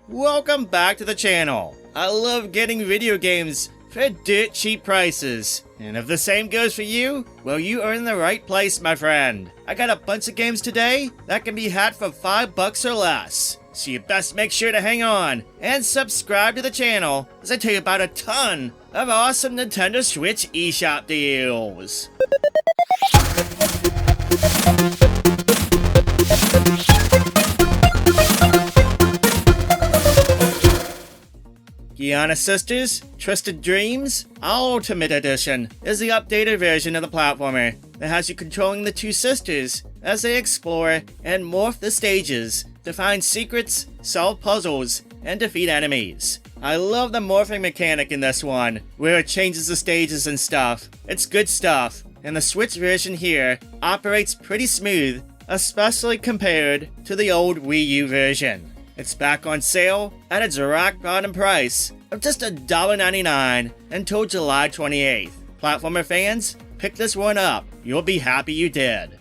Welcome back to the channel. I love getting video games for dirt cheap prices. And if the same goes for you, well, you are in the right place, my friend. I got a bunch of games today that can be had for $5 or less. So you best make sure to hang on and subscribe to the channel as I tell you about a ton of awesome Nintendo Switch eShop deals. Giana Sisters Twisted Dreams Owltimate Edition is the updated version of the platformer that has you controlling the two sisters as they explore and morph the stages to find secrets, solve puzzles, and defeat enemies. I love the morphing mechanic in this one, where it changes the stages and stuff. It's good stuff, and the Switch version here operates pretty smooth, especially compared to the old Wii U version. It's back on sale at its rock bottom price of just $1.99 until July 28th. Platformer fans, pick this one up. You'll be happy you did.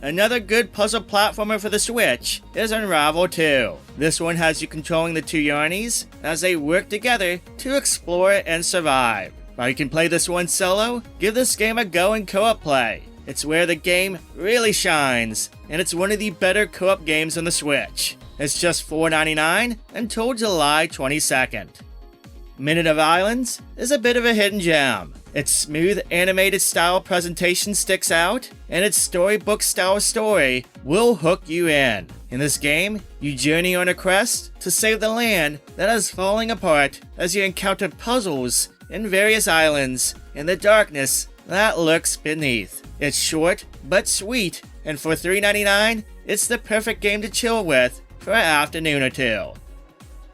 Another good puzzle platformer for the Switch is Unravel 2. This one has you controlling the two Yarnies as they work together to explore and survive. While you can play this one solo, give this game a go in co-op play. It's where the game really shines, and it's one of the better co-op games on the Switch. It's just $4.99 until July 22nd. Minute of Islands is a bit of a hidden gem. Its smooth animated style presentation sticks out, and its storybook style story will hook you in. In this game, you journey on a quest to save the land that is falling apart as you encounter puzzles in various islands in the darkness that lurks beneath. It's short but sweet, and for $3.99, it's the perfect game to chill with for an afternoon or two.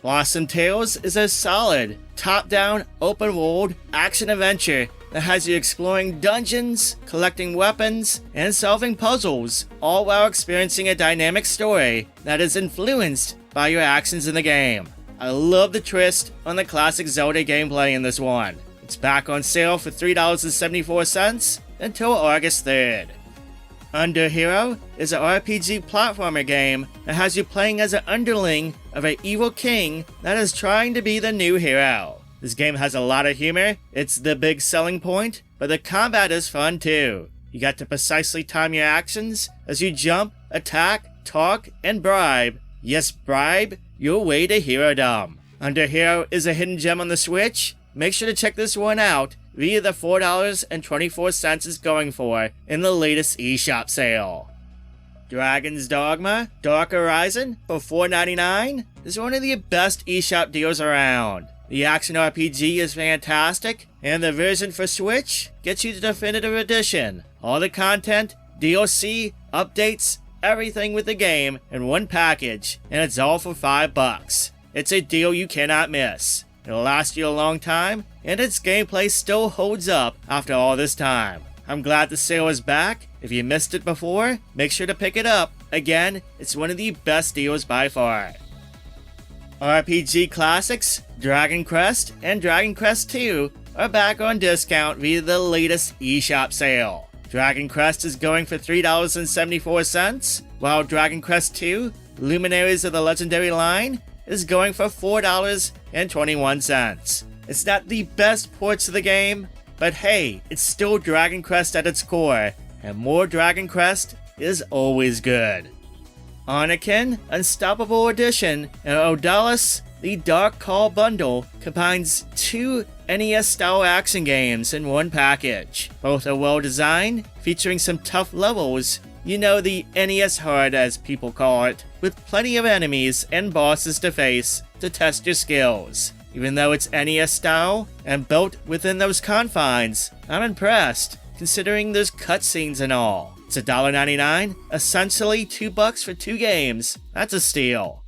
Blossom Tales is a solid, top-down, open-world action-adventure that has you exploring dungeons, collecting weapons, and solving puzzles, all while experiencing a dynamic story that is influenced by your actions in the game. I love the twist on the classic Zelda gameplay in this one. It's back on sale for $3.74 until August 3rd. Underhero is an RPG platformer game that has you playing as an underling of an evil king that is trying to be the new hero. This game has a lot of humor, it's the big selling point, but the combat is fun too. You got to precisely time your actions as you jump, attack, talk, and bribe, yes bribe, your way to herodom. Underhero is a hidden gem on the Switch. Make sure to check this one out via the $4.24 is going for in the latest eShop sale. Dragon's Dogma Dark Arisen for $4.99 is one of the best eShop deals around. The action RPG is fantastic, and the version for Switch gets you the definitive edition. All the content, DLC, updates, everything with the game in one package, and it's all for $5. It's a deal you cannot miss. It'll last you a long time, and its gameplay still holds up after all this time. I'm glad the sale is back. If you missed it before, make sure to pick it up. Again, it's one of the best deals by far. RPG classics, Dragon Quest and Dragon Quest II are back on discount via the latest eShop sale. Dragon Quest is going for $3.74, while Dragon Quest II, Luminaries of the Legendary Line, is going for $4.21. It's not the best ports of the game, but hey, it's still Dragon Quest at its core, and more Dragon Quest is always good. Oniken Unstoppable Edition and Odallus The Dark Call Bundle combines two NES-style action games in one package. Both are well designed, featuring some tough levels, you know, the NES hard as people call it, with plenty of enemies and bosses to face to test your skills. Even though it's NES style and built within those confines, I'm impressed, considering there's cutscenes and all. It's $1.99, essentially $2 for two games. That's a steal.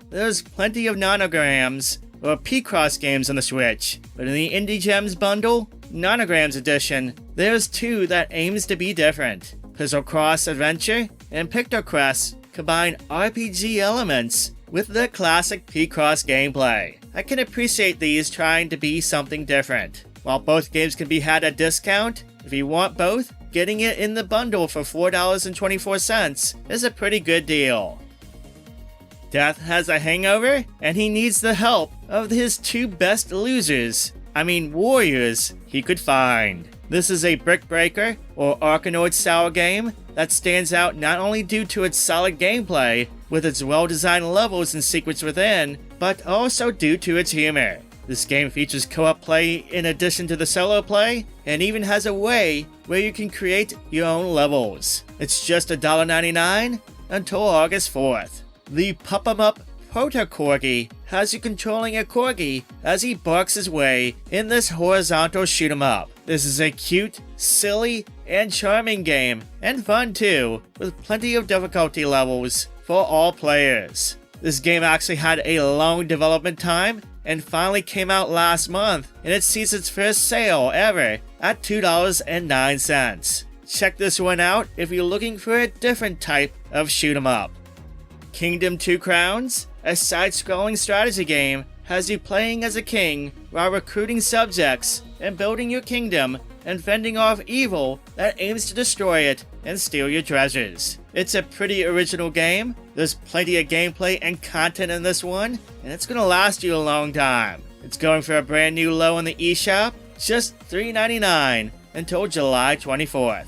There's plenty of Nonograms or Picross games on the Switch, but in the Indie Gems bundle, Nonograms edition, there's two that aims to be different. Puzzle Cross Adventure and Pictocrest combine RPG elements with the classic Picross gameplay. I can appreciate these trying to be something different. While both games can be had at discount, if you want both, getting it in the bundle for $4.24 is a pretty good deal. Death has a hangover, and he needs the help of his two best warriors he could find. This is a brick breaker or Arkanoid style game that stands out not only due to its solid gameplay with its well-designed levels and secrets within, but also due to its humor. This game features co-op play in addition to the solo play, and even has a way where you can create your own levels. It's just $1.99 until August 4th. The Pup-em-up ProtoCorgi has you controlling a corgi as he barks his way in this horizontal shoot-em-up. This is a cute, silly, and charming game, and fun too, with plenty of difficulty levels for all players. This game actually had a long development time and finally came out last month, and it sees its first sale ever at $2.09. Check this one out if you're looking for a different type of shoot-em-up. Kingdom Two Crowns, a side-scrolling strategy game, has you playing as a king while recruiting subjects and building your kingdom and fending off evil that aims to destroy it and steal your treasures. It's a pretty original game. There's plenty of gameplay and content in this one, and it's gonna last you a long time. It's going for a brand new low on the eShop, just $3.99 until July 24th.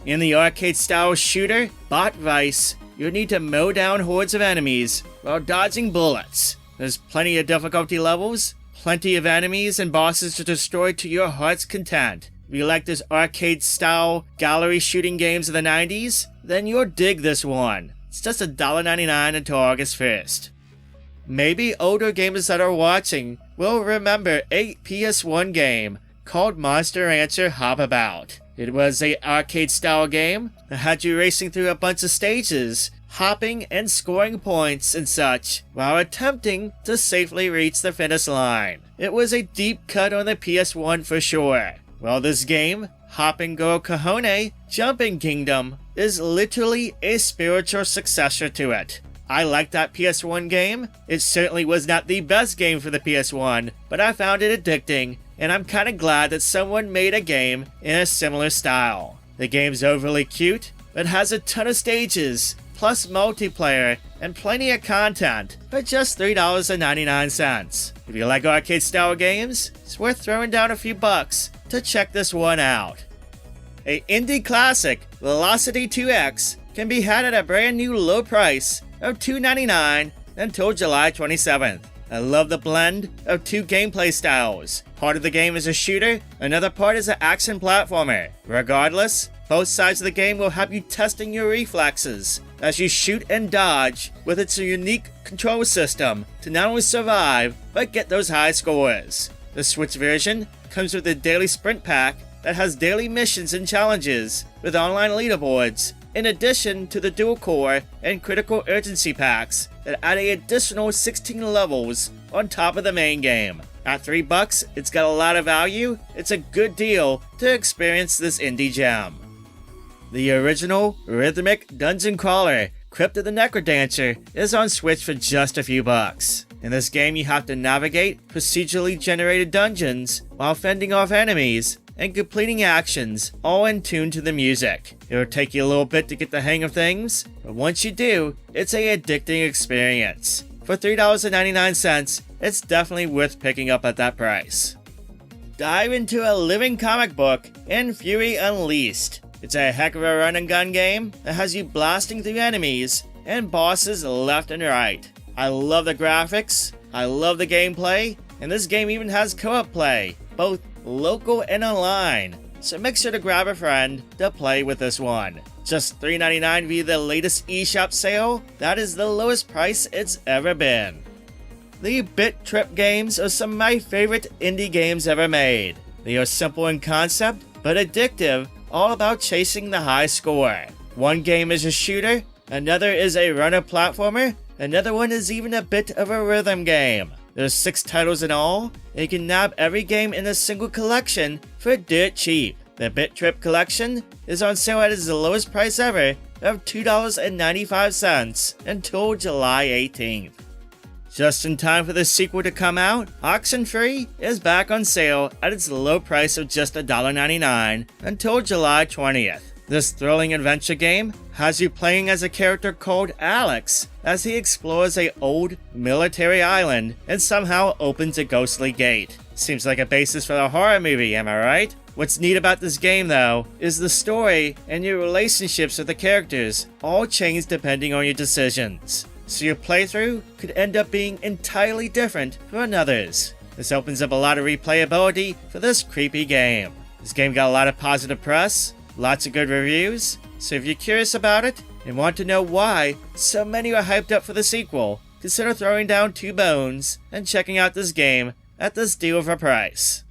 In the arcade-style shooter, Bot Vice, you'll need to mow down hordes of enemies while dodging bullets. There's plenty of difficulty levels, plenty of enemies and bosses to destroy to your heart's content. If you like those arcade-style gallery shooting games of the 90s, then you'll dig this one. It's just $1.99 until August 1st. Maybe older gamers that are watching will remember a PS1 game called Monster Rancher Hop About. It was an arcade-style game that had you racing through a bunch of stages, hopping and scoring points and such, while attempting to safely reach the finish line. It was a deep cut on the PS1 for sure. Well, this game, Hopping Go KOHANE Jumping Kingdom, is literally a spiritual successor to it. I liked that PS1 game. It certainly was not the best game for the PS1, but I found it addicting, and I'm kinda glad that someone made a game in a similar style. The game's overly cute, but has a ton of stages, plus multiplayer, and plenty of content for just $3.99. If you like arcade-style games, it's worth throwing down a few bucks to check this one out. A indie classic, Velocity 2X, can be had at a brand new low price of $2.99 until July 27th. I love the blend of two gameplay styles. Part of the game is a shooter, another part is an action platformer. Regardless, both sides of the game will have you testing your reflexes as you shoot and dodge with its unique control system to not only survive, but get those high scores. The Switch version comes with a daily sprint pack that has daily missions and challenges with online leaderboards, in addition to the dual core and critical urgency packs that add an additional 16 levels on top of the main game. At $3, it's got a lot of value. It's a good deal to experience this indie gem. The original rhythmic dungeon crawler, Crypt of the NecroDancer, is on Switch for just a few bucks. In this game, you have to navigate procedurally generated dungeons while fending off enemies and completing actions, all in tune to the music. It'll take you a little bit to get the hang of things, but once you do, it's an addicting experience. For $3.99, it's definitely worth picking up at that price. Dive into a living comic book in Fury Unleashed. It's a heck of a run and gun game that has you blasting through enemies and bosses left and right. I love the graphics, I love the gameplay, and this game even has co-op play, both local and online. So make sure to grab a friend to play with this one. Just $3.99 via the latest eShop sale. That is the lowest price it's ever been. The BIT.TRIP games are some of my favorite indie games ever made. They are simple in concept, but addictive, all about chasing the high score. One game is a shooter, another is a runner platformer, another one is even a bit of a rhythm game. There's 6 titles in all, and you can nab every game in a single collection for dirt cheap. The BIT.TRIP Collection is on sale at its lowest price ever of $2.95 until July 18th. Just in time for the sequel to come out, OXENFREE is back on sale at its low price of just $1.99 until July 20th. This thrilling adventure game has you playing as a character called Alex as he explores a old military island and somehow opens a ghostly gate. Seems like a basis for a horror movie, am I right? What's neat about this game though is the story and your relationships with the characters all change depending on your decisions. So your playthrough could end up being entirely different from others. This opens up a lot of replayability for this creepy game. This game got a lot of positive press, lots of good reviews, so if you're curious about it and want to know why so many are hyped up for the sequel, consider throwing down 2 bones and checking out this game at this deal of a price.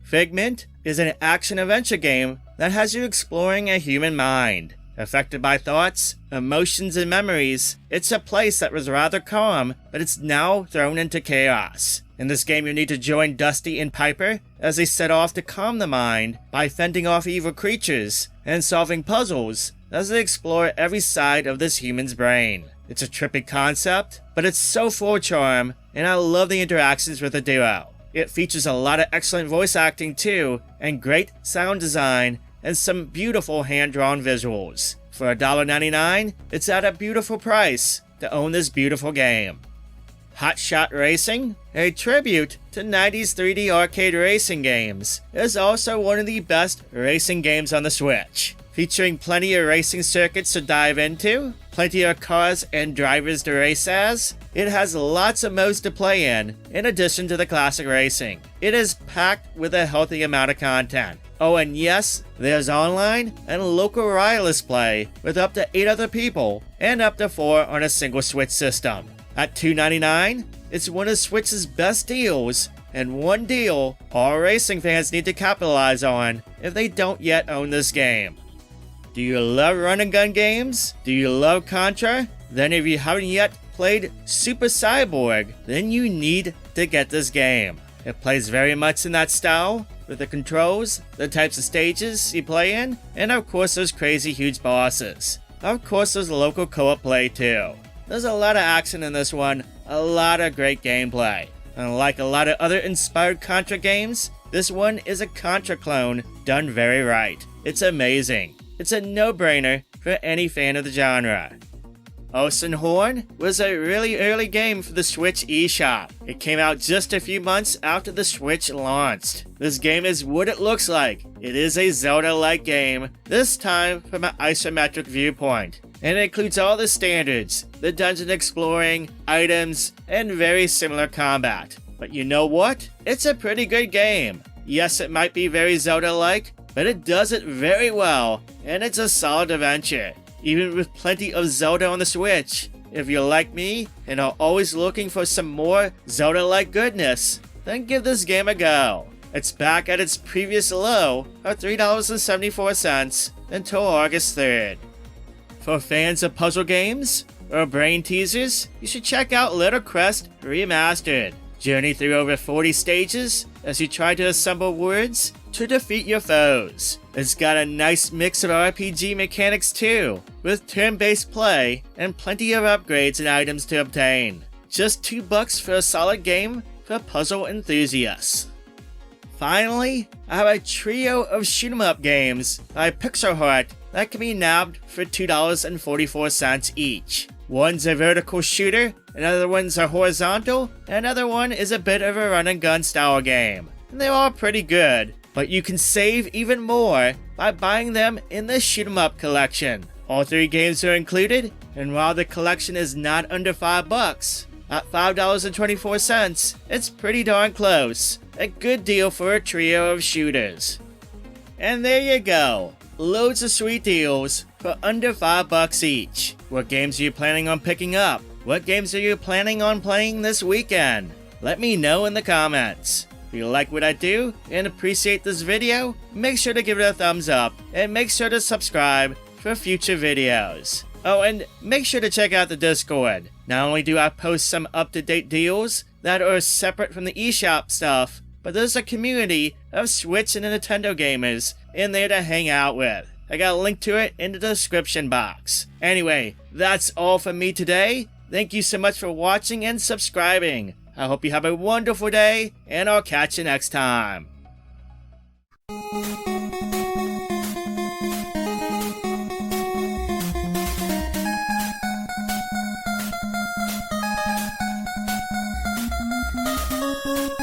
Figment is an action-adventure game that has you exploring a human mind. Affected by thoughts, emotions, and memories, it's a place that was rather calm, but it's now thrown into chaos. In this game, you need to join Dusty and Piper as they set off to calm the mind by fending off evil creatures and solving puzzles as they explore every side of this human's brain. It's a trippy concept, but it's so full of charm, and I love the interactions with the duo. It features a lot of excellent voice acting too, and great sound design, and some beautiful hand-drawn visuals. For $1.99, it's at a beautiful price to own this beautiful game. Hotshot Racing, a tribute to 90s 3D arcade racing games, is also one of the best racing games on the Switch. Featuring plenty of racing circuits to dive into, plenty of cars and drivers to race as, it has lots of modes to play in addition to the classic racing. It is packed with a healthy amount of content. Oh, and yes, there's online and local wireless play with up to 8 other people and up to 4 on a single Switch system. At $2.99, it's one of Switch's best deals, and one deal all racing fans need to capitalize on if they don't yet own this game. Do you love run-and-gun games? Do you love Contra? Then if you haven't yet played Super Cyborg, then you need to get this game. It plays very much in that style, with the controls, the types of stages you play in, and of course those crazy huge bosses. Of course there's local co-op play too. There's a lot of action in this one, a lot of great gameplay. Unlike a lot of other inspired Contra games, this one is a Contra clone done very right. It's amazing. It's a no-brainer for any fan of the genre. Oceanhorn was a really early game for the Switch eShop. It came out just a few months after the Switch launched. This game is what it looks like. It is a Zelda-like game, this time from an isometric viewpoint. And it includes all the standards, the dungeon exploring, items, and very similar combat. But you know what? It's a pretty good game. Yes, it might be very Zelda-like, but it does it very well, and it's a solid adventure, even with plenty of Zelda on the Switch. If you're like me, and are always looking for some more Zelda-like goodness, then give this game a go. It's back at its previous low of $3.74 until August 3rd. For fans of puzzle games or brain teasers, you should check out Little Quest Remastered. Journey through over 40 stages as you try to assemble words to defeat your foes. It's got a nice mix of RPG mechanics too, with turn-based play and plenty of upgrades and items to obtain. Just $2 for a solid game for puzzle enthusiasts. Finally, I have a trio of shoot-'em-up games by Pixel Heart that can be nabbed for $2.44 each. One's a vertical shooter, another one's a horizontal, and another one is a bit of a run-and-gun style game. And they're all pretty good, but you can save even more by buying them in the Shoot-'em-Up collection. All 3 games are included, and while the collection is not under $5, at $5.24, it's pretty darn close. A good deal for a trio of shooters. And there you go. Loads of sweet deals for under $5 each. What games are you planning on picking up? What games are you planning on playing this weekend? Let me know in the comments. If you like what I do and appreciate this video, make sure to give it a thumbs up and make sure to subscribe for future videos. Oh, and make sure to check out the Discord. Not only do I post some up-to-date deals that are separate from the eShop stuff, but there's a community of Switch and Nintendo gamers in there to hang out with. I got a link to it in the description box. Anyway, that's all from me today. Thank you so much for watching and subscribing. I hope you have a wonderful day, and I'll catch you next time. you.